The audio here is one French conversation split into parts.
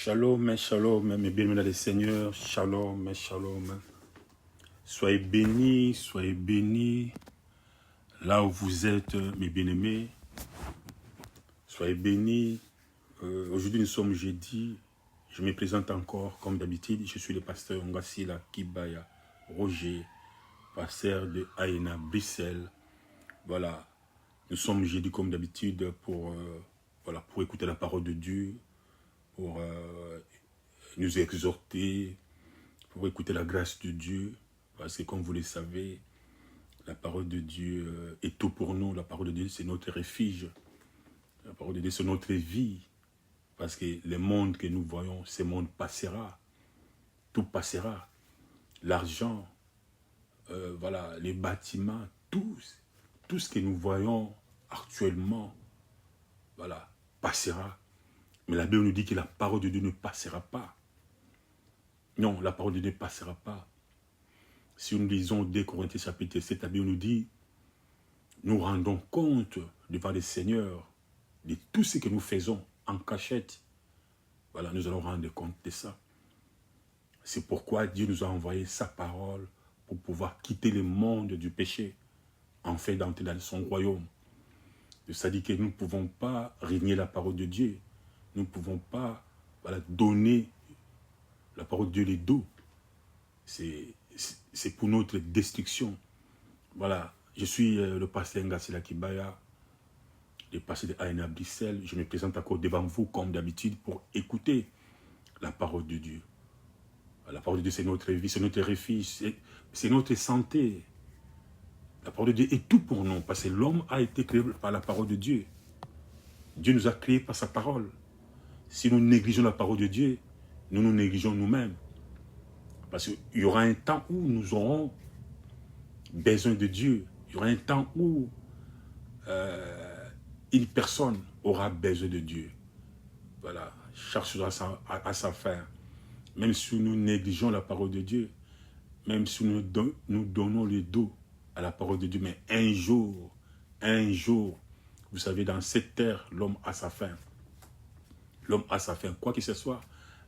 Shalom, shalom, mes bien-aimés dans le Seigneur. Shalom, shalom. Soyez bénis là où vous êtes, mes bien-aimés. Soyez bénis. Aujourd'hui, nous sommes jeudi. Je me présente encore, comme d'habitude. Je suis le pasteur Ngasila Kibaya Roger, pasteur de Aïna, Bruxelles. Voilà. Nous sommes jeudi, comme d'habitude, pour écouter la parole de Dieu, pour nous exhorter, pour écouter la grâce de Dieu, parce que comme vous le savez, la parole de Dieu est tout pour nous. La parole de Dieu, c'est notre refuge. La parole de Dieu, c'est notre vie. Parce que le monde que nous voyons, ce monde passera. Tout passera. L'argent, les bâtiments, tout ce que nous voyons actuellement, passera. Mais la Bible nous dit que la parole de Dieu ne passera pas. Non, la parole de Dieu ne passera pas. Si nous lisons 2 Corinthiens chapitre 7, la Bible nous dit, nous rendons compte devant le Seigneur de tout ce que nous faisons en cachette. Voilà, nous allons rendre compte de ça. C'est pourquoi Dieu nous a envoyé sa parole pour pouvoir quitter le monde du péché, enfin d'entrer dans son royaume. C'est-à-dire que nous ne pouvons pas régner la parole de Dieu. Nous ne pouvons pas donner la parole de Dieu les dos. C'est pour notre destruction. Voilà, je suis le pasteur Ngasila Kibaya, le pasteur de Aïna Bruxelles. Je me présente encore devant vous comme d'habitude pour écouter la parole de Dieu. La parole de Dieu, c'est notre vie, c'est notre refuge, c'est notre santé. La parole de Dieu est tout pour nous, parce que l'homme a été créé par la parole de Dieu. Dieu nous a créés par sa parole. Si nous négligeons la parole de Dieu, nous nous négligeons nous-mêmes. Parce qu'il y aura un temps où nous aurons besoin de Dieu. Il y aura un temps où une personne aura besoin de Dieu. Voilà, chaque chose a sa fin. Même si nous négligeons la parole de Dieu, même si nous donnons le dos à la parole de Dieu, mais un jour, vous savez, dans cette terre, l'homme a sa fin. L'homme a sa fin, quoi que ce soit.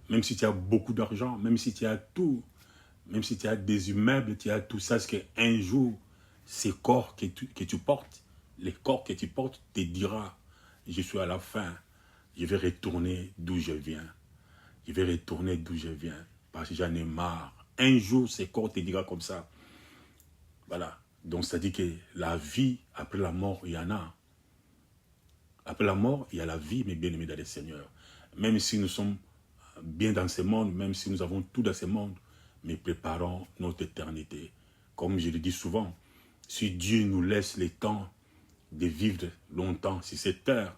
Même si tu as beaucoup d'argent, même si tu as tout, même si tu as des immeubles, tu as tout ça, c'est qu'un jour, ces corps que tu portes, les corps que tu portes te dira, je suis à la fin, je vais retourner d'où je viens. Je vais retourner d'où je viens, parce que j'en ai marre. Un jour, ces corps te dira comme ça. Voilà. Donc, ça dit que la vie, après la mort, il y en a. Après la mort, il y a la vie, mes bien-aimés dans le Seigneur. Même si nous sommes bien dans ce monde, même si nous avons tout dans ce monde, mais préparons notre éternité. Comme je le dis souvent, si Dieu nous laisse le temps de vivre longtemps sur cette terre,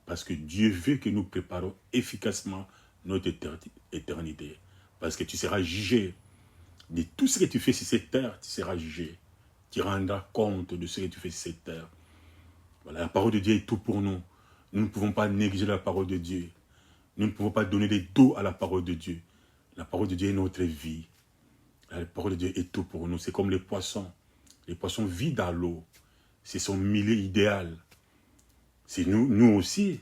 parce que Dieu veut que nous préparons efficacement notre éternité. Parce que tu seras jugé de tout ce que tu fais sur cette terre, tu seras jugé. Tu rendras compte de ce que tu fais sur cette terre. Voilà, la parole de Dieu est tout pour nous. Nous ne pouvons pas négliger la parole de Dieu. Nous ne pouvons pas donner des dos à la parole de Dieu. La parole de Dieu est notre vie. La parole de Dieu est tout pour nous. C'est comme les poissons. Les poissons vivent dans l'eau. C'est son milieu idéal. C'est nous aussi.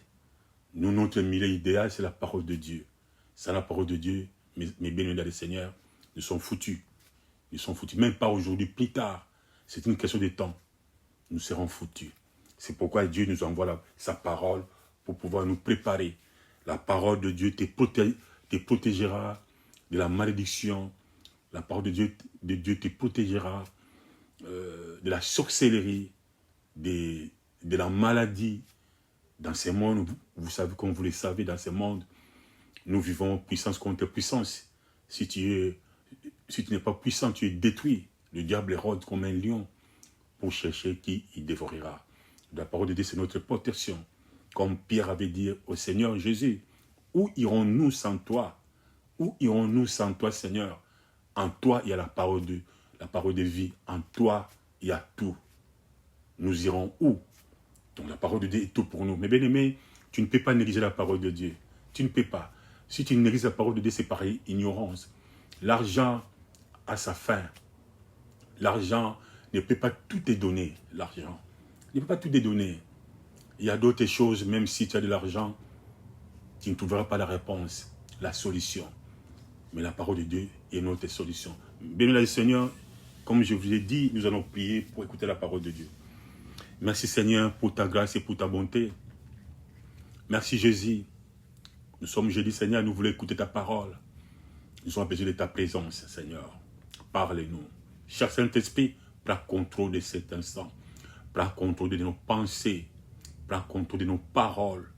Nous, notre milieu idéal, c'est la parole de Dieu. Sans la parole de Dieu, mes bien-aimés dans le Seigneur, nous sommes foutus. Nous sommes foutus. Même pas aujourd'hui, plus tard. C'est une question de temps. Nous serons foutus. C'est pourquoi Dieu nous envoie sa parole pour pouvoir nous préparer. La parole de Dieu te protégera de la malédiction. La parole de Dieu te protégera de la sorcellerie, de la maladie. Dans ce monde, vous savez, comme vous le savez, dans ce monde, nous vivons puissance contre puissance. Si tu n'es pas puissant, tu es détruit. Le diable rôde comme un lion pour chercher qui il dévorera. La parole de Dieu, c'est notre protection. Comme Pierre avait dit au Seigneur Jésus, où irons-nous sans toi? Où irons-nous sans toi, Seigneur? En toi, il y a la parole de vie. En toi, il y a tout. Nous irons où? Donc la parole de Dieu est tout pour nous. Mais bien aimé, tu ne peux pas négliger la parole de Dieu. Tu ne peux pas. Si tu négliges la parole de Dieu, c'est pareil, ignorance. L'argent a sa fin. L'argent ne peut pas tout te donner, l'argent. Il ne peut pas tout te donner. Il y a d'autres choses, même si tu as de l'argent, tu ne trouveras pas la réponse. la solution. Mais la parole de Dieu est notre solution. Béni le Seigneur, comme je vous ai dit, nous allons prier pour écouter la parole de Dieu. Merci Seigneur pour ta grâce et pour ta bonté. Merci Jésus. Nous sommes jeudi Seigneur, nous voulons écouter ta parole. Nous avons besoin de ta présence Seigneur. Parle-nous. Cher Saint-Esprit, prends contrôle de cet instant. Prends contrôle de nos pensées. Prends contrôle de nos paroles.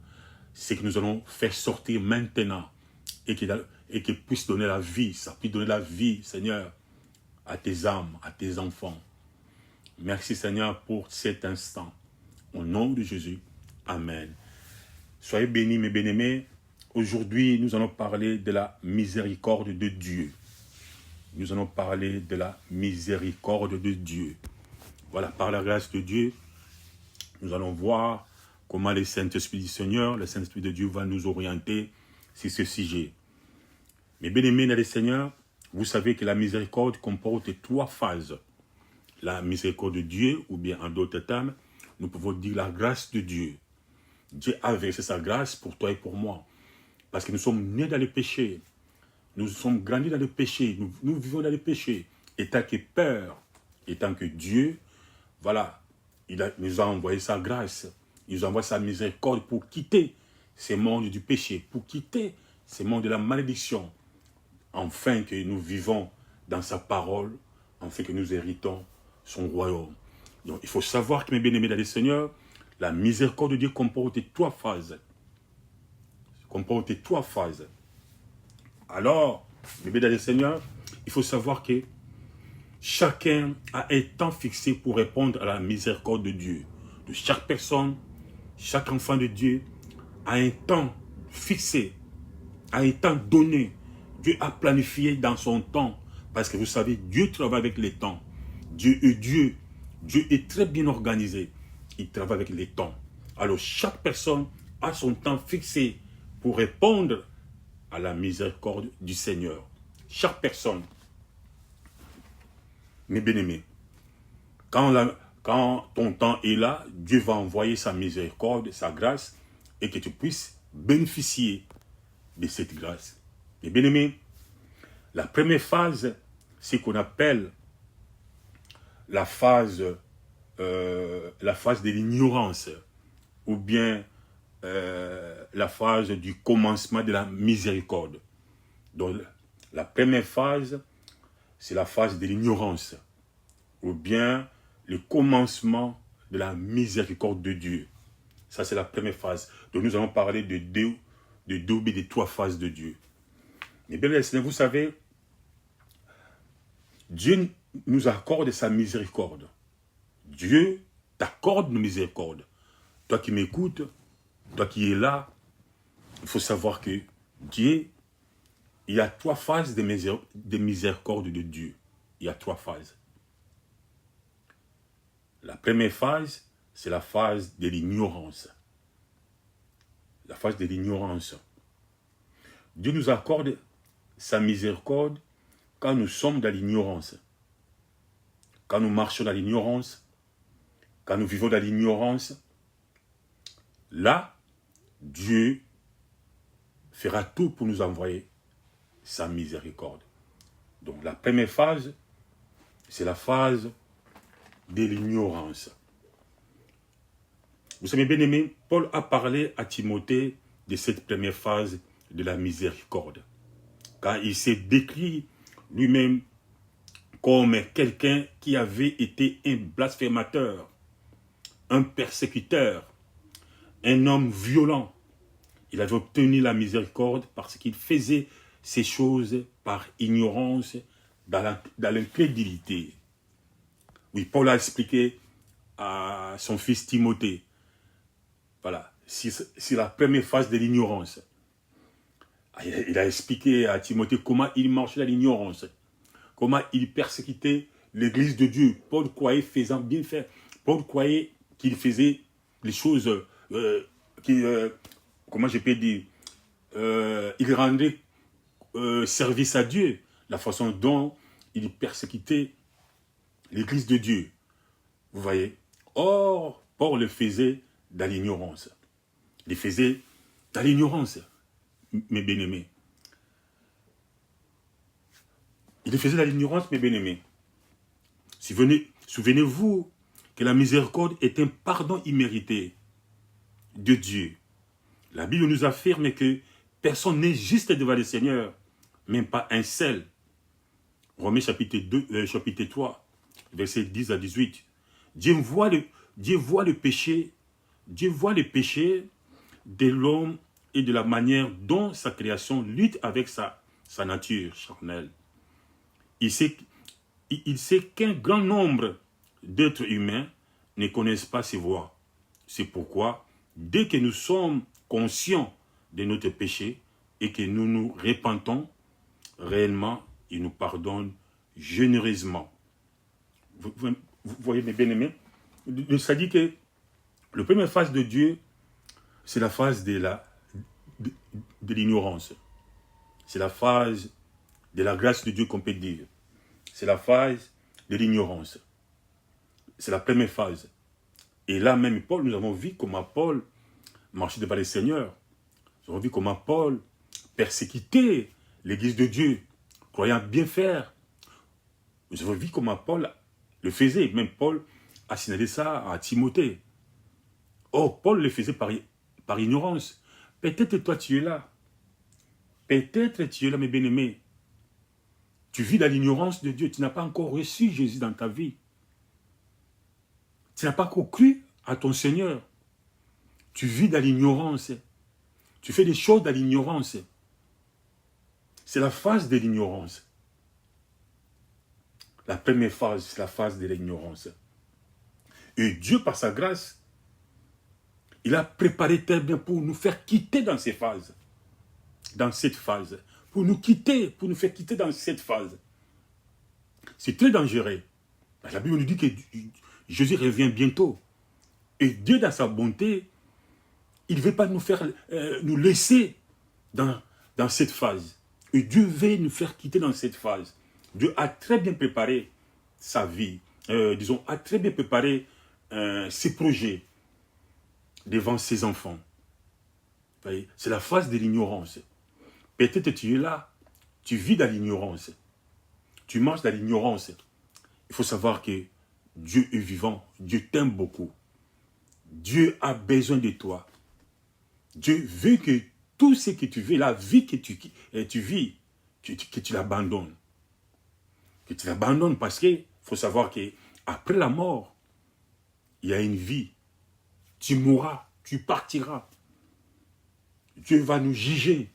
Ce que nous allons faire sortir maintenant et qui puisse donner la vie, ça puisse donner la vie, Seigneur, à tes âmes, à tes enfants. Merci, Seigneur, pour cet instant. Au nom de Jésus, Amen. Soyez bénis, mes bien-aimés. Aujourd'hui, nous allons parler de la miséricorde de Dieu. Nous allons parler de la miséricorde de Dieu. Voilà, par la grâce de Dieu, nous allons voir comment le Saint-Esprit du Seigneur, le Saint-Esprit de Dieu va nous orienter sur ce sujet. Mais bien aimés dans le Seigneur, vous savez que la miséricorde comporte 3 phases. La miséricorde de Dieu, ou bien en d'autres termes, nous pouvons dire la grâce de Dieu. Dieu a versé sa grâce pour toi et pour moi. Parce que nous sommes nés dans le péché. Nous sommes grandis dans le péché. Nous vivons dans le péché. Et tant que peur, et tant que Dieu, voilà, nous a envoyé sa grâce. Il nous envoie sa miséricorde pour quitter ce monde du péché, pour quitter ce monde de la malédiction, afin que nous vivons dans sa parole, afin que nous héritons son royaume. Donc il faut savoir que mes bien-aimés dans le Seigneur, la miséricorde de Dieu comporte 3 phases. Comporte 3 phases. Alors, mes bien-aimés dans le Seigneur, il faut savoir que chacun a un temps fixé pour répondre à la miséricorde de Dieu. De chaque personne, chaque enfant de Dieu a un temps fixé, a un temps donné. Dieu a planifié dans son temps. Parce que vous savez, Dieu travaille avec les temps. Dieu est Dieu. Dieu est très bien organisé. Il travaille avec les temps. Alors chaque personne a son temps fixé pour répondre à la miséricorde du Seigneur. Chaque personne. Mes bien-aimés, quand ton temps est là, Dieu va envoyer sa miséricorde, sa grâce, et que tu puisses bénéficier de cette grâce. Mes bien-aimés, la première phase, c'est qu'on appelle la phase de l'ignorance, ou bien la phase du commencement de la miséricorde. Donc, la première phase, c'est la phase de l'ignorance, ou bien le commencement de la miséricorde de Dieu. Ça, c'est la première phase. Donc, nous allons parler de 2 ou de 3 phases de Dieu. Mais bien, vous savez, Dieu nous accorde sa miséricorde. Dieu t'accorde une miséricorde. Toi qui m'écoutes, toi qui es là, il faut savoir que Dieu, il y a 3 phases de miséricorde de Dieu. Il y a 3 phases. La première phase, c'est la phase de l'ignorance. La phase de l'ignorance. Dieu nous accorde sa miséricorde quand nous sommes dans l'ignorance. Quand nous marchons dans l'ignorance, quand nous vivons dans l'ignorance, là, Dieu fera tout pour nous envoyer sa miséricorde. Donc la première phase, c'est la phase de l'ignorance. Vous savez, bien aimé, Paul a parlé à Timothée de cette première phase de la miséricorde. Quand il s'est décrit lui-même comme quelqu'un qui avait été un blasphémateur, un persécuteur, un homme violent. Il avait obtenu la miséricorde parce qu'il faisait ces choses par ignorance, dans l'incrédulité. Oui, Paul a expliqué à son fils Timothée, voilà, c'est la première phase de l'ignorance. Il a expliqué à Timothée comment il marchait dans l'ignorance, comment il persécutait l'église de Dieu. Paul croyait faisant bien faire. Paul croyait qu'il faisait les choses, comment je peux dire, il rendait service à Dieu, la façon dont il persécutait l'église de Dieu. Vous voyez? Or, Paul le faisait dans l'ignorance. Il faisait dans l'ignorance, mes bien-aimés. Il faisait de l'ignorance, mes bien-aimés. Souvenez-vous que la miséricorde est un pardon immérité de Dieu. La Bible nous affirme que personne n'est juste devant le Seigneur, même pas un seul. Romains chapitre 3, versets 10 à 18. Dieu voit le péché de l'homme et de la manière dont sa création lutte avec sa nature charnelle. Il sait qu'un grand nombre d'êtres humains ne connaissent pas ses voies. C'est pourquoi, dès que nous sommes conscients de notre péché et que nous nous repentons, réellement, il nous pardonne généreusement. Vous voyez, mes bien-aimés, ça dit que la première phase de Dieu, c'est la phase de l'ignorance. C'est la phase de la grâce de Dieu qu'on peut dire. C'est la phase de l'ignorance. C'est la première phase. Et là même, Paul, nous avons vu comment Paul marchait devant le Seigneur. Nous avons vu comment Paul persécutait l'Église de Dieu, croyant bien faire. Nous avons vu comment Paul le faisait. Même Paul a signalé ça à Timothée. Or, Paul le faisait par ignorance. Peut-être toi tu es là. Peut-être tu es là, mes bien-aimés. Tu vis dans l'ignorance de Dieu. Tu n'as pas encore reçu Jésus dans ta vie. Tu n'as pas encore cru à ton Seigneur. Tu vis dans l'ignorance. Tu fais des choses dans l'ignorance. C'est la phase de l'ignorance. La première phase, c'est la phase de l'ignorance. Et Dieu, par sa grâce, il a préparé très bien pour nous faire quitter dans ces phases. Dans cette phase. Pour nous faire quitter dans cette phase. C'est très dangereux. La Bible nous dit que Jésus revient bientôt. Et Dieu, dans sa bonté, il ne veut pas nous laisser dans cette phase. Et Dieu veut nous faire quitter dans cette phase. Dieu a très bien préparé sa vie. A très bien préparé ses projets devant ses enfants. C'est la phase de l'ignorance. Peut-être tu es là, tu vis dans l'ignorance. Tu marches dans l'ignorance. Il faut savoir que Dieu est vivant. Dieu t'aime beaucoup. Dieu a besoin de toi. Dieu veut que tout ce que tu vis, la vie que tu vis, que tu l'abandonnes. Que tu l'abandonnes parce qu'il faut savoir qu'après la mort, il y a une vie. Tu mourras, tu partiras. Dieu va nous juger.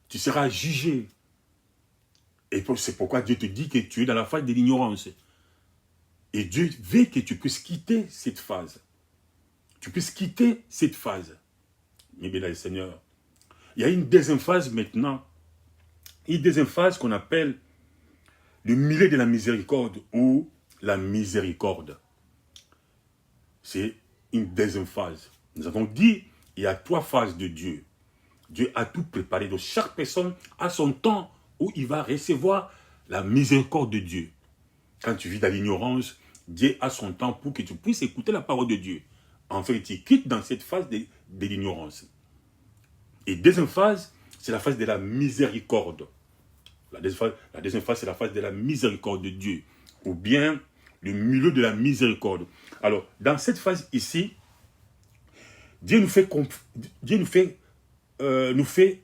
Tu seras jugé. Et c'est pourquoi Dieu te dit que tu es dans la phase de l'ignorance. Et Dieu veut que tu puisses quitter cette phase. Tu puisses quitter cette phase. Mais bien, Seigneur, il y a une deuxième phase maintenant. Une deuxième phase qu'on appelle le milieu de la miséricorde ou la miséricorde. C'est une deuxième phase. Nous avons dit, il y a 3 phases de Dieu. Dieu a tout préparé. Donc chaque personne a son temps où il va recevoir la miséricorde de Dieu. Quand tu vis dans l'ignorance, Dieu a son temps pour que tu puisses écouter la parole de Dieu. En fait, tu quittes dans cette phase de l'ignorance. Et deuxième phase, c'est la phase de la miséricorde. La deuxième phase, c'est la phase de la miséricorde de Dieu. Ou bien le milieu de la miséricorde. Alors, dans cette phase ici, Dieu nous fait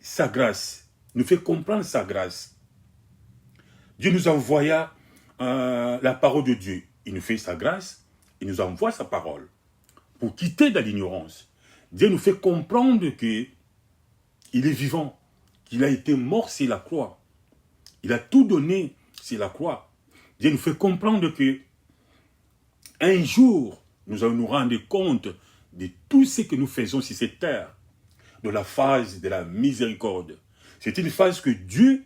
sa grâce, nous fait comprendre sa grâce. Dieu nous envoya la parole de Dieu. Il nous fait sa grâce, il nous envoie sa parole pour quitter de l'ignorance. Dieu nous fait comprendre qu'il est vivant, qu'il a été mort sur la croix. Il a tout donné sur la croix. Dieu nous fait comprendre que un jour, nous allons nous rendre compte de tout ce que nous faisons sur cette terre, de la phase de la miséricorde. C'est une phase que Dieu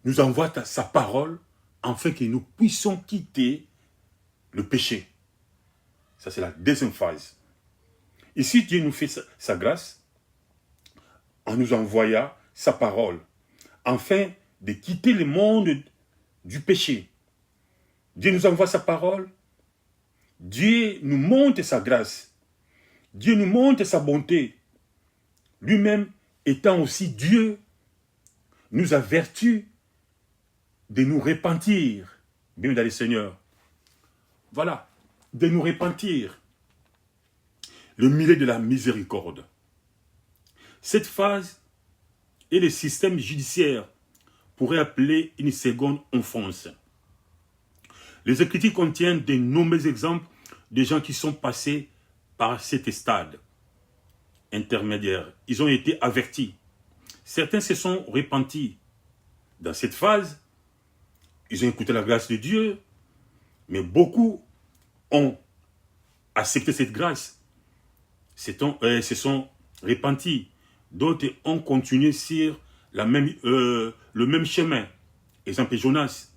nous envoie sa parole afin que nous puissions quitter le péché. Ça, c'est la deuxième phase. Ici, Dieu nous fait sa grâce en nous envoyant sa parole afin de quitter le monde du péché. Dieu nous envoie sa parole. Dieu nous montre sa grâce. Dieu nous montre sa bonté. Lui-même étant aussi Dieu, nous avertit de nous repentir, bien dans le Seigneur. Voilà, de nous repentir. Le milieu de la miséricorde. Cette phase et le système judiciaire pourrait appeler une seconde enfance. Les Écritures contiennent de nombreux exemples de gens qui sont passés par cet stade intermédiaire. Ils ont été avertis. Certains se sont repentis. Dans cette phase, ils ont écouté la grâce de Dieu, mais beaucoup ont accepté cette grâce, se sont repentis. D'autres ont continué sur le même chemin. Exemple, Jonas.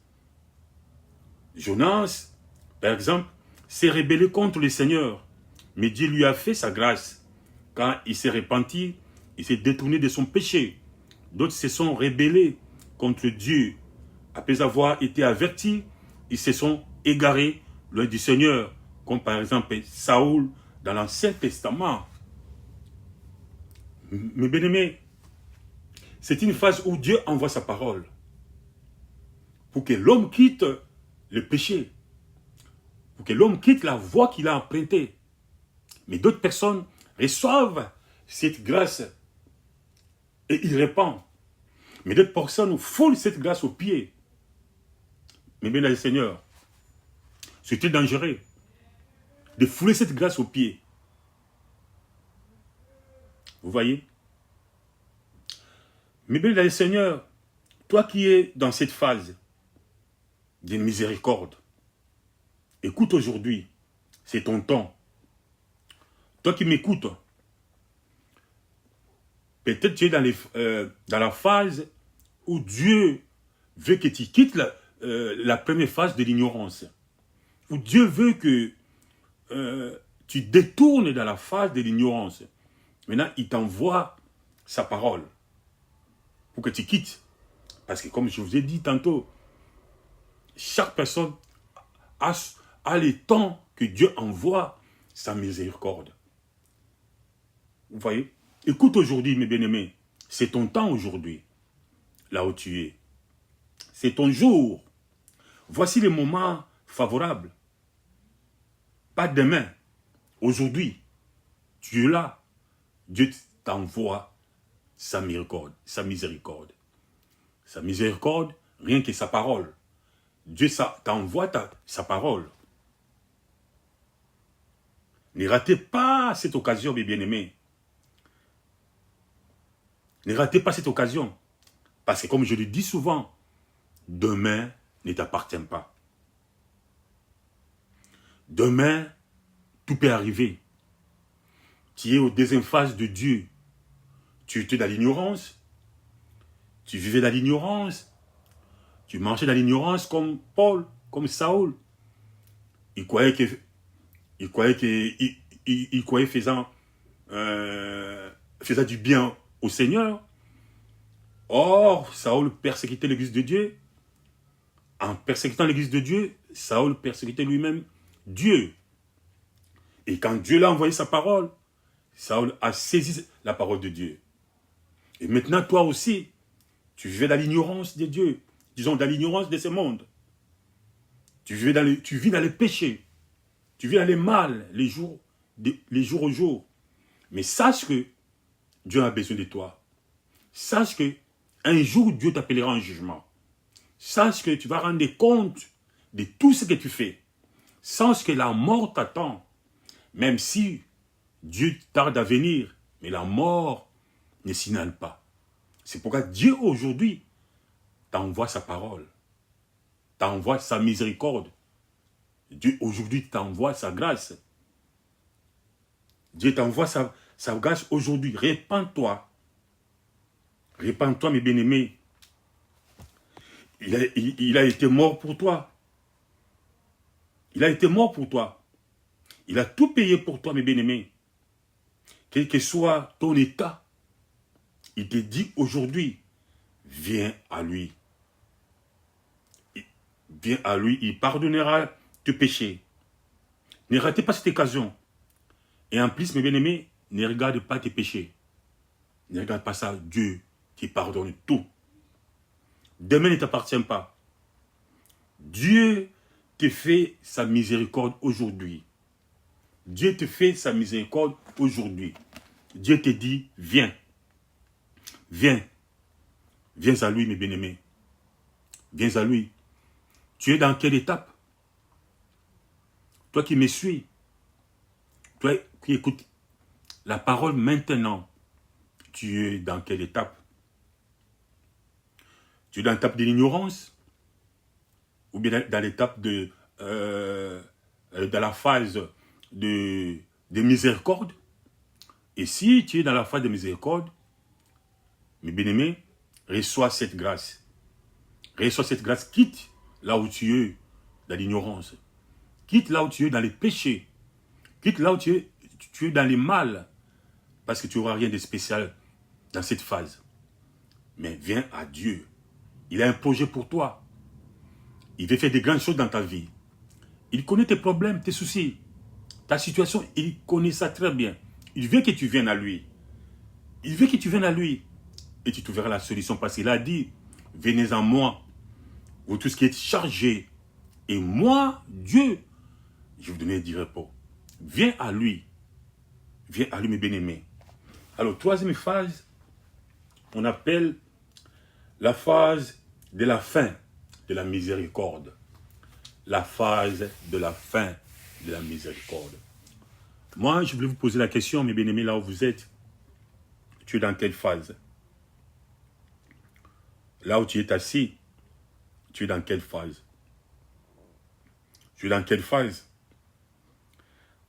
Jonas, par exemple, s'est rebellé contre le Seigneur, mais Dieu lui a fait sa grâce. Quand il s'est repenti, il s'est détourné de son péché. D'autres se sont rebellés contre Dieu. Après avoir été avertis, ils se sont égarés loin du Seigneur, comme par exemple Saoul dans l'Ancien Testament. Mes bien-aimés, c'est une phase où Dieu envoie sa parole pour que l'homme quitte le péché, pour que l'homme quitte la voie qu'il a empruntée. Mais d'autres personnes reçoivent cette grâce et ils répandent. Mais d'autres personnes foulent cette grâce aux pieds. Mais bien, le Seigneur, c'était dangereux de fouler cette grâce aux pieds. Vous voyez? Mais bien, le Seigneur, toi qui es dans cette phase de miséricorde, écoute aujourd'hui, c'est ton temps. Toi qui m'écoutes, peut-être tu es dans la phase où Dieu veut que tu quittes la première phase de l'ignorance. Où Dieu veut que tu détournes dans la phase de l'ignorance. Maintenant, il t'envoie sa parole pour que tu quittes. Parce que comme je vous ai dit tantôt, chaque personne a le temps que Dieu envoie sa miséricorde. Vous voyez? Écoute aujourd'hui, mes bien-aimés, c'est ton temps aujourd'hui, là où tu es. C'est ton jour. Voici les moments favorables. Pas demain, aujourd'hui. Tu es là. Dieu t'envoie sa miséricorde, sa miséricorde. Sa miséricorde, rien que sa parole. Dieu t'envoie sa parole. Ne ratez pas cette occasion, mes bien-aimés. Ne ratez pas cette occasion. Parce que comme je le dis souvent, demain ne t'appartient pas. Demain, tout peut arriver. Tu es au deuxième phase de Dieu. Tu étais dans l'ignorance. Tu vivais dans l'ignorance. Tu marchais dans l'ignorance comme Paul, comme Saoul. Il croyait faisant du bien au Seigneur. Or, Saoul persécutait l'Église de Dieu. En persécutant l'Église de Dieu, Saoul persécutait lui-même Dieu. Et quand Dieu l'a envoyé sa parole, Saoul a saisi la parole de Dieu. Et maintenant, toi aussi, tu vivais dans l'ignorance de Dieu. Disons, dans l'ignorance de ce monde. Tu vis dans le péché. Tu vis dans le mal, les jours au jour. Mais sache que Dieu a besoin de toi. Sache que un jour, Dieu t'appellera en jugement. Sache que tu vas rendre compte de tout ce que tu fais. Sache que la mort t'attend. Même si Dieu tarde à venir, mais la mort ne signale pas. C'est pourquoi Dieu aujourd'hui t'envoie sa parole. T'envoie sa miséricorde. Dieu aujourd'hui t'envoie sa grâce. Dieu t'envoie sa grâce aujourd'hui. Répands-toi. Répands-toi, mes bien-aimés. Il a été mort pour toi. Il a été mort pour toi. Il a tout payé pour toi, mes bien-aimés. Quel que soit ton état, il te dit aujourd'hui, viens à lui. Viens à lui, il pardonnera tes péchés. Ne ratez pas cette occasion. Et en plus, mes bien-aimés, ne regarde pas tes péchés. Ne regarde pas ça. Dieu qui pardonne tout. Demain ne t'appartient pas. Dieu te fait sa miséricorde aujourd'hui. Dieu te fait sa miséricorde aujourd'hui. Dieu te dit, viens. Viens. Viens à lui, mes bien-aimés. Viens à lui. Tu es dans quelle étape? Toi qui me suis. Toi qui écoutes la parole maintenant. Tu es dans quelle étape? Tu es dans l'étape de l'ignorance? Ou bien dans l'étape de dans la phase de miséricorde? Et si tu es dans la phase de miséricorde, mes bien-aimés, reçois cette grâce. Reçois cette grâce, quitte là où tu es dans l'ignorance. Quitte là où tu es dans les péchés. Quitte là où tu es dans les mal. Parce que tu n'auras rien de spécial dans cette phase. Mais viens à Dieu. Il a un projet pour toi. Il veut faire des grandes choses dans ta vie. Il connaît tes problèmes, tes soucis, ta situation. Il connaît ça très bien. Il veut que tu viennes à lui. Il veut que tu viennes à lui. Et tu trouveras la solution. Parce qu'il a dit, venez à moi, vous tous qui êtes chargés. Et moi, Dieu, je vais vous donner du repos. Viens à lui. Viens à lui, mes bien-aimés. Alors, troisième phase, on appelle la phase de la fin de la miséricorde. La phase de la fin de la miséricorde. Moi, je voulais vous poser la question, mes bien-aimés, là où vous êtes. Tu es dans quelle phase? Là où tu es assis, tu es dans quelle phase? Tu es dans quelle phase?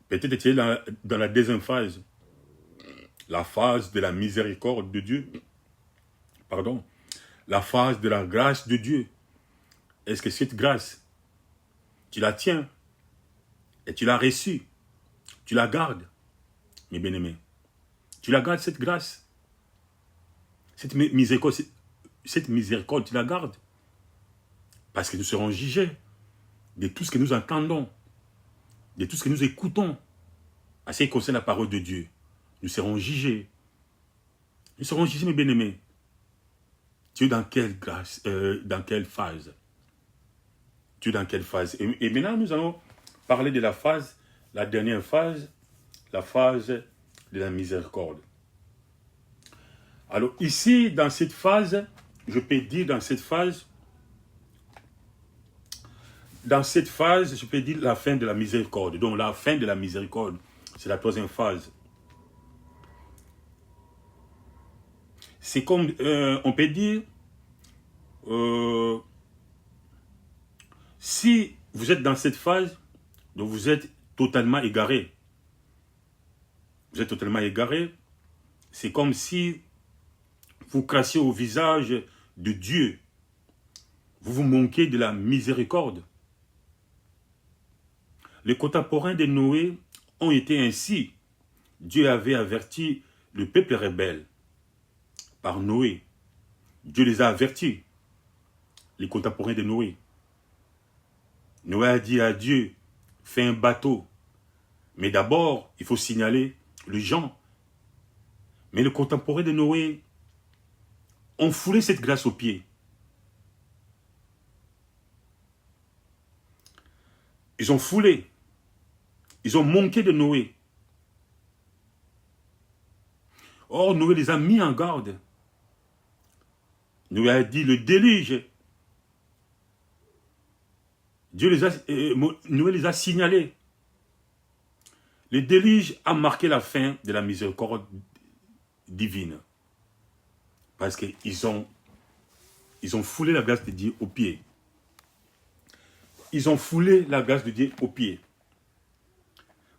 Peut-être que tu es dans la deuxième phase. La phase de la miséricorde de Dieu. Pardon. La phase de la grâce de Dieu. Est-ce que cette grâce, tu la tiens et tu l'as reçue? Tu la gardes, mes bien-aimés. Tu la gardes, cette grâce. Cette miséricorde, tu la gardes. Parce que nous serons jugés de tout ce que nous entendons, de tout ce que nous écoutons, à ce qui concerne la parole de Dieu. Nous serons jugés. Nous serons jugés, mes bien-aimés. Tu es dans quelle grâce, dans quelle phase? Tu es dans quelle phase? Et maintenant, nous allons parler de la phase, la dernière phase, la phase de la miséricorde. Alors ici, dans cette phase, je peux dire dans cette phase, je peux dire la fin de la miséricorde. Donc la fin de la miséricorde, c'est la troisième phase. C'est comme, on peut dire, si vous êtes dans cette phase, donc vous êtes totalement égaré. Vous êtes totalement égaré. C'est comme si vous crassiez au visage de Dieu. Vous vous manquez de la miséricorde. Les contemporains de Noé ont été ainsi. Dieu avait averti le peuple rebelle par Noé. Dieu les a avertis, les contemporains de Noé. Noé a dit à Dieu, fais un bateau. Mais d'abord, il faut signaler les gens. Mais les contemporains de Noé ont foulé cette grâce aux pieds. Ils ont foulé. Ils ont manqué de Noé. Or, Noé les a mis en garde. Noé a dit le déluge. Noé les a signalés. Le déluge a marqué la fin de la miséricorde divine. Parce qu'ils ont foulé la grâce de Dieu aux pieds. Ils ont foulé la grâce de Dieu aux pieds.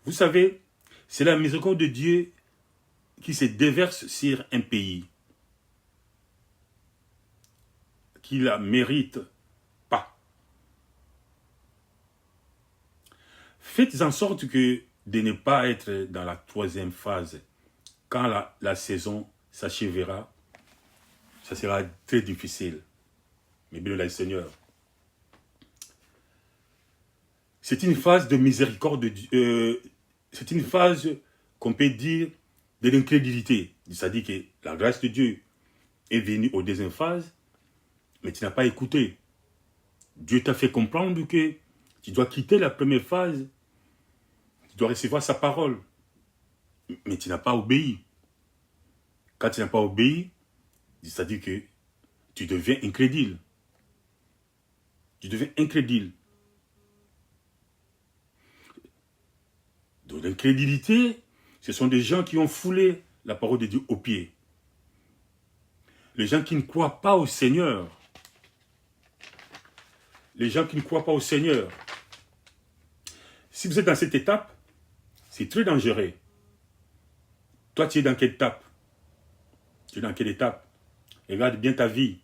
Vous savez, c'est la miséricorde de Dieu qui se déverse sur un pays, qui la mérite pas. Faites en sorte que de ne pas être dans la troisième phase. Quand la saison s'achèvera, ça sera très difficile. Mais bien le Seigneur. C'est une phase de miséricorde de Dieu. C'est une phase qu'on peut dire de l'incrédulité. C'est-à-dire que la grâce de Dieu est venue aux deuxième phase, mais tu n'as pas écouté. Dieu t'a fait comprendre que tu dois quitter la première phase, tu dois recevoir sa parole. Mais tu n'as pas obéi. Quand tu n'as pas obéi, c'est-à-dire que tu deviens incrédule. Tu deviens incrédule. Donc l'incrédulité, ce sont des gens qui ont foulé la parole de Dieu aux pieds. Les gens qui ne croient pas au Seigneur. Les gens qui ne croient pas au Seigneur. Si vous êtes dans cette étape, c'est très dangereux. Toi, tu es dans quelle étape? Tu es dans quelle étape? Regarde bien ta vie.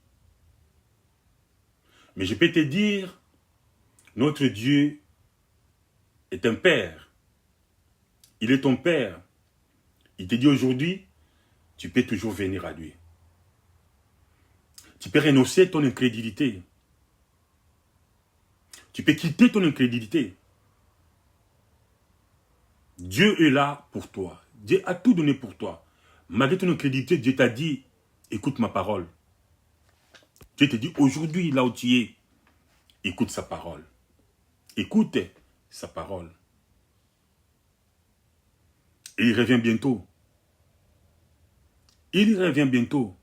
Mais je peux te dire, notre Dieu est un Père. Il est ton Père. Il te dit aujourd'hui, tu peux toujours venir à lui. Tu peux renoncer ton incrédulité. Tu peux quitter ton incrédulité. Dieu est là pour toi. Dieu a tout donné pour toi. Malgré ton incrédulité, Dieu t'a dit, écoute ma parole. Dieu te dit, aujourd'hui, là où tu es, écoute sa parole. Écoute sa parole. Et il revient bientôt. Il revient bientôt.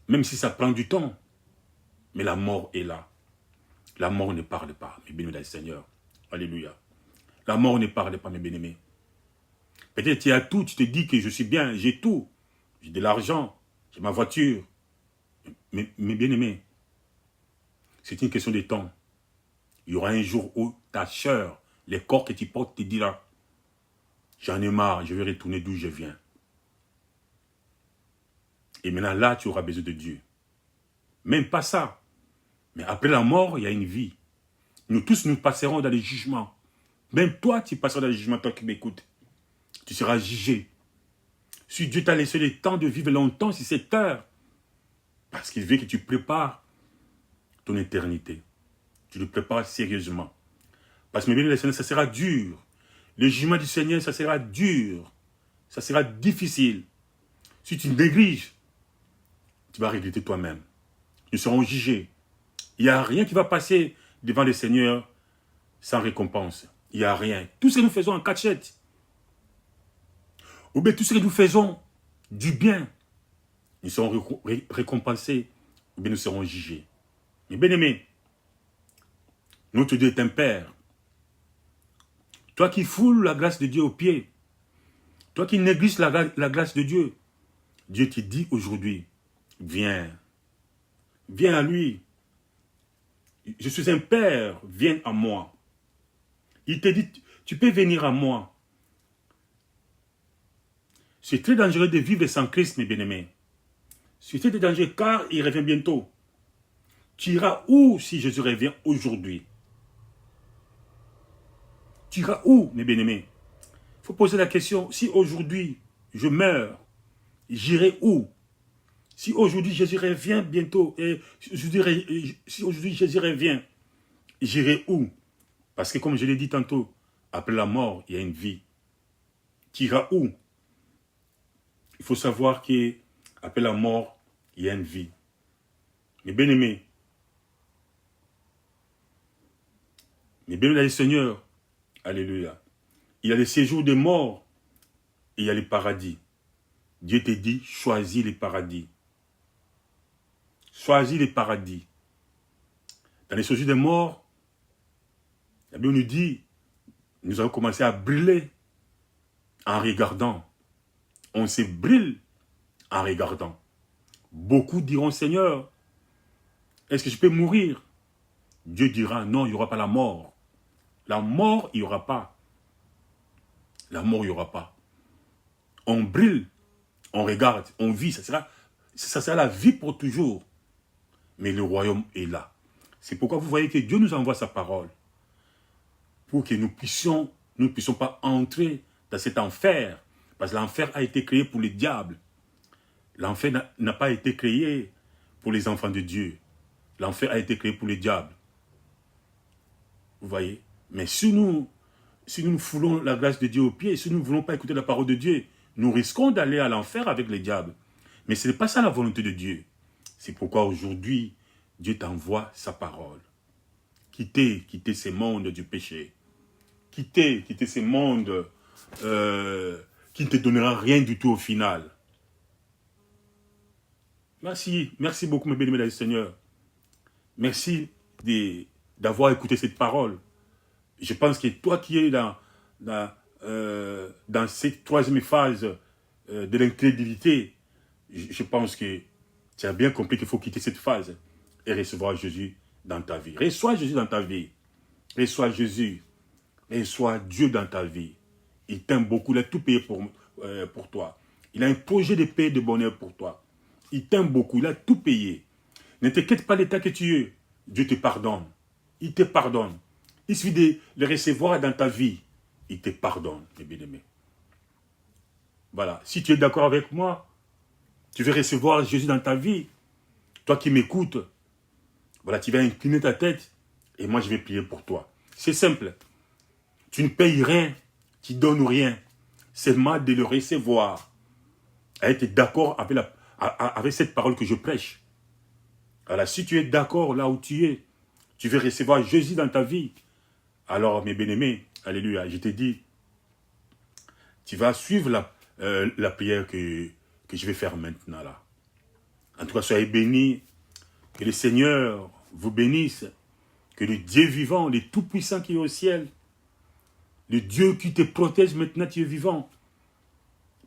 Même si ça prend du temps. Mais la mort est là. La mort ne parle pas, mes bien-aimés dans le Seigneur. Alléluia. La mort ne parle pas, mes bien-aimés. Peut-être tu as tout, tu te dis que je suis bien, j'ai tout. J'ai de l'argent, j'ai ma voiture. Mais bien-aimés, c'est une question de temps. Il y aura un jour où ta chair, les corps que tu portes, te dira, j'en ai marre, je vais retourner d'où je viens. Et maintenant, là, tu auras besoin de Dieu. Même pas ça. Mais après la mort, il y a une vie. Nous tous, nous passerons dans les jugements. Même toi, tu passeras dans les jugements, toi qui m'écoutes. Tu seras jugé. Si Dieu t'a laissé le temps de vivre longtemps, si c'est heure, parce qu'il veut que tu prépares ton éternité. Tu le prépares sérieusement. Parce que mes bien-aimés, ça sera dur. Le jugement du Seigneur, ça sera dur. Ça sera difficile. Si tu négliges, tu vas regretter toi-même. Nous serons jugés. Il n'y a rien qui va passer devant le Seigneur sans récompense. Il n'y a rien. Tout ce que nous faisons en cachette, ou bien tout ce que nous faisons du bien, nous serons récompensés, ou bien nous serons jugés. Mais bien aimé, notre Dieu est un Père. Toi qui foules la grâce de Dieu aux pieds, toi qui négliges la grâce de Dieu, Dieu te dit aujourd'hui, viens, viens à lui. Je suis un Père, viens à moi. Il te dit, tu peux venir à moi. C'est très dangereux de vivre sans Christ, mes bien-aimés. C'est très dangereux car il revient bientôt. Tu iras où si Jésus revient aujourd'hui? Tu iras où, mes bien-aimés? Il faut poser la question, si aujourd'hui je meurs, j'irai où? Si aujourd'hui Jésus revient bientôt, si aujourd'hui Jésus revient, j'irai où? Parce que comme je l'ai dit tantôt, après la mort, il y a une vie. Tu iras où? Il faut savoir qu'après la mort, il y a une vie. Mes bien-aimés, mes bien-aimés, Seigneur, alléluia. Il y a le séjour des morts et il y a le paradis. Dieu te dit, choisis le paradis. Choisis le paradis. Dans le séjour des morts, la Bible nous dit, nous allons commencer à brûler en regardant. On se brûle en regardant. Beaucoup diront, Seigneur, est-ce que je peux mourir? Dieu dira, non, il n'y aura pas la mort. La mort, il n'y aura pas. La mort, il n'y aura pas. On brûle, on regarde, on vit. Ça sera la vie pour toujours. Mais le royaume est là. C'est pourquoi vous voyez que Dieu nous envoie sa parole. Pour que nous ne puissions pas entrer dans cet enfer. Parce que l'enfer a été créé pour le diable. L'enfer n'a pas été créé pour les enfants de Dieu. L'enfer a été créé pour le diable. Vous voyez? Mais si nous foulons la grâce de Dieu aux pieds, si nous ne voulons pas écouter la parole de Dieu, nous risquons d'aller à l'enfer avec le diable. Mais ce n'est pas ça la volonté de Dieu. C'est pourquoi aujourd'hui, Dieu t'envoie sa parole. quitter ces mondes du péché. Quitter ces mondes qui ne te donnera rien du tout au final. Merci beaucoup, mes bien-aimés dans le Seigneur. Merci d'avoir écouté cette parole. Je pense que toi qui es dans cette troisième phase de l'incrédulité, je pense que tu as bien compris qu'il faut quitter cette phase et recevoir Jésus dans ta vie. Reçois Jésus dans ta vie. Reçois Jésus. Reçois Dieu dans ta vie. Il t'aime beaucoup, il a tout payé pour toi. Il a un projet de paix et de bonheur pour toi. Il t'aime beaucoup, il a tout payé. Ne t'inquiète pas l'état que tu es. Dieu te pardonne. Il te pardonne. Il suffit de le recevoir dans ta vie. Il te pardonne, mes bien-aimés. Voilà. Si tu es d'accord avec moi, tu veux recevoir Jésus dans ta vie. Toi qui m'écoutes, voilà, tu vas incliner ta tête et moi je vais prier pour toi. C'est simple. Tu ne payes rien, tu ne donnes rien. C'est mal de le recevoir. Être d'accord avec cette parole que je prêche. Alors, si tu es d'accord là où tu es, tu veux recevoir Jésus dans ta vie. Alors, mes bien-aimés, alléluia, je te dis, tu vas suivre la prière que je vais faire maintenant là. En tout cas, soyez bénis. Que le Seigneur vous bénisse. Que le Dieu vivant, le Tout-Puissant qui est au ciel, le Dieu qui te protège, maintenant tu es vivant.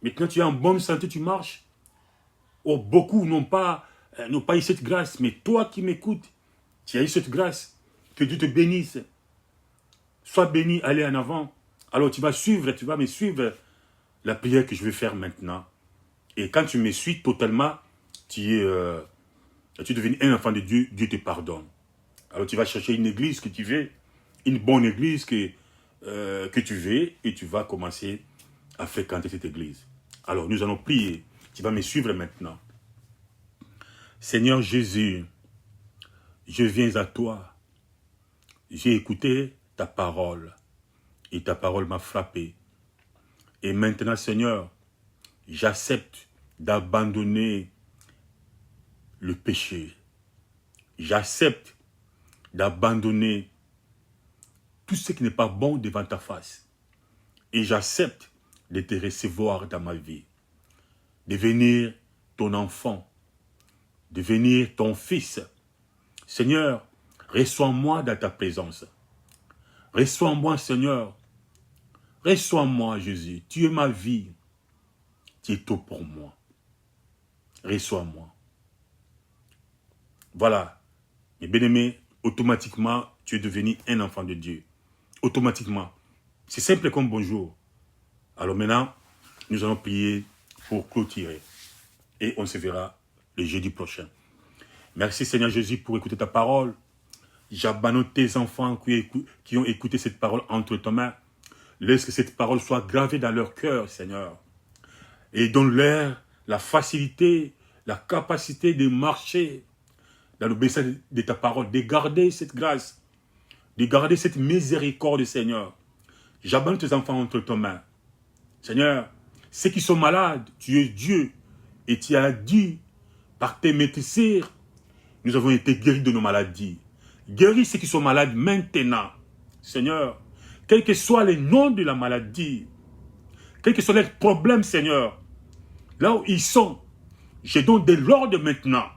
Maintenant tu es en bonne santé, tu marches. Oh, beaucoup n'ont pas eu cette grâce, mais toi qui m'écoutes, tu as eu cette grâce. Que Dieu te bénisse. Sois béni, allez en avant. Alors tu vas me suivre la prière que je vais faire maintenant. Et quand tu me suis totalement, tu deviens un enfant de Dieu, Dieu te pardonne. Alors tu vas chercher une église que tu veux, une bonne église que tu veux, et tu vas commencer à fréquenter cette église. Alors nous allons prier. Tu vas me suivre maintenant. Seigneur Jésus, je viens à toi. J'ai écouté ta parole et ta parole m'a frappé. Et maintenant, Seigneur, j'accepte d'abandonner le péché. J'accepte d'abandonner tout ce qui n'est pas bon devant ta face. Et j'accepte de te recevoir dans ma vie. Devenir ton enfant. Devenir ton fils. Seigneur, reçois-moi dans ta présence. Reçois-moi, Seigneur. Reçois-moi, Jésus. Tu es ma vie. Tu es tout pour moi. Reçois-moi. Voilà. Mes bien-aimés, automatiquement, tu es devenu un enfant de Dieu. Automatiquement. C'est simple comme bonjour. Alors maintenant, nous allons prier pour clôturer. Et on se verra le jeudi prochain. Merci Seigneur Jésus pour écouter ta parole. J'abandonne tes enfants qui ont écouté cette parole entre tes mains. Laisse que cette parole soit gravée dans leur cœur, Seigneur. Et donne-leur la facilité, la capacité de marcher dans l'obéissance de ta parole, de garder cette grâce, de garder cette miséricorde, Seigneur. J'abandonne tes enfants entre tes mains. Seigneur, ceux qui sont malades, tu es Dieu. Et tu as dit, par tes maîtrisires, nous avons été guéris de nos maladies. Guéris ceux qui sont malades maintenant. Seigneur, quel que soit le nom de la maladie, quel que soit les problèmes, Seigneur, là où ils sont, je donne de l'ordre maintenant.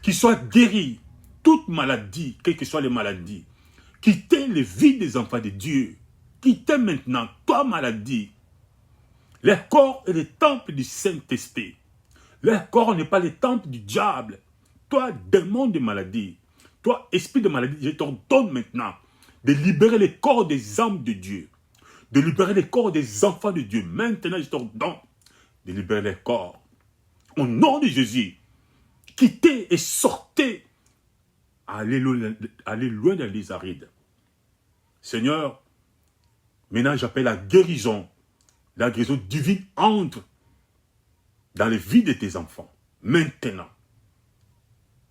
Qu'ils soient guéris, toute maladie, quelles que soient les maladies. Quittez le vide des enfants de Dieu. Quittez maintenant, toi maladie. Le corps est le temple du Saint-Esprit. Le corps n'est pas le temple du diable. Toi, démon de maladie, toi, esprit de maladie, je t'ordonne maintenant de libérer les corps des âmes de Dieu. De libérer les corps des enfants de Dieu. Maintenant, je t'ordonne de libérer les corps. Au nom de Jésus, quittez et sortez. Allez loin de les arides. Seigneur, maintenant j'appelle la guérison divine entre dans les vies de tes enfants. Maintenant.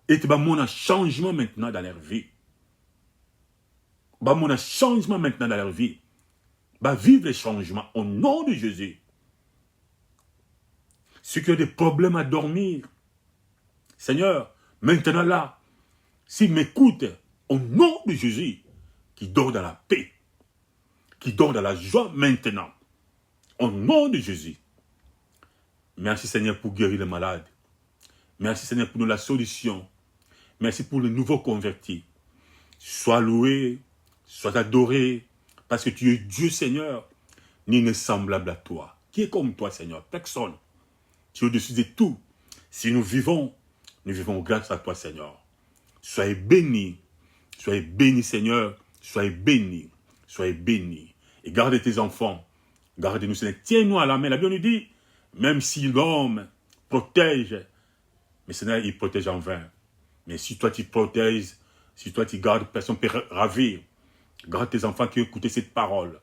Et tu vas mon changement maintenant dans leur vie. Va mon changement maintenant dans leur vie. Va vivre les changements au nom de Jésus. Ceux qui ont des problèmes à dormir, Seigneur, maintenant là, s'ils m'écoutent, au nom de Jésus, qui dort dans la paix, qui dort dans la joie maintenant, au nom de Jésus. Merci Seigneur pour guérir les malades. Merci Seigneur pour nous la solution. Merci pour le nouveau converti. Sois loué, sois adoré, parce que tu es Dieu Seigneur, ni ne semblable à toi. Qui est comme toi Seigneur? Personne. Tu es au-dessus de tout. Si nous vivons grâce à toi Seigneur. Soyez bénis Seigneur, soyez bénis, soyez bénis. Et garde tes enfants, garde-nous Seigneur, tiens-nous à la main. La Bible nous dit, même si l'homme protège, mais Seigneur, il protège en vain. Mais si toi tu protèges, si toi tu gardes, personne ne peut ravir. Garde tes enfants qui écoutent cette parole.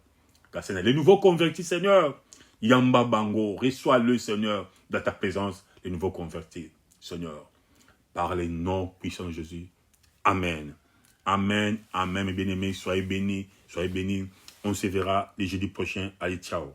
Car Seigneur, les nouveaux convertis, Seigneur, Yamba Bango, reçois-le, Seigneur, dans ta présence, les nouveaux convertis, Seigneur. Par les noms puissants de Jésus. Amen. Amen. Amen, mes bien-aimés. Soyez bénis. Soyez bénis. On se verra les jeudis prochains. Allez, ciao.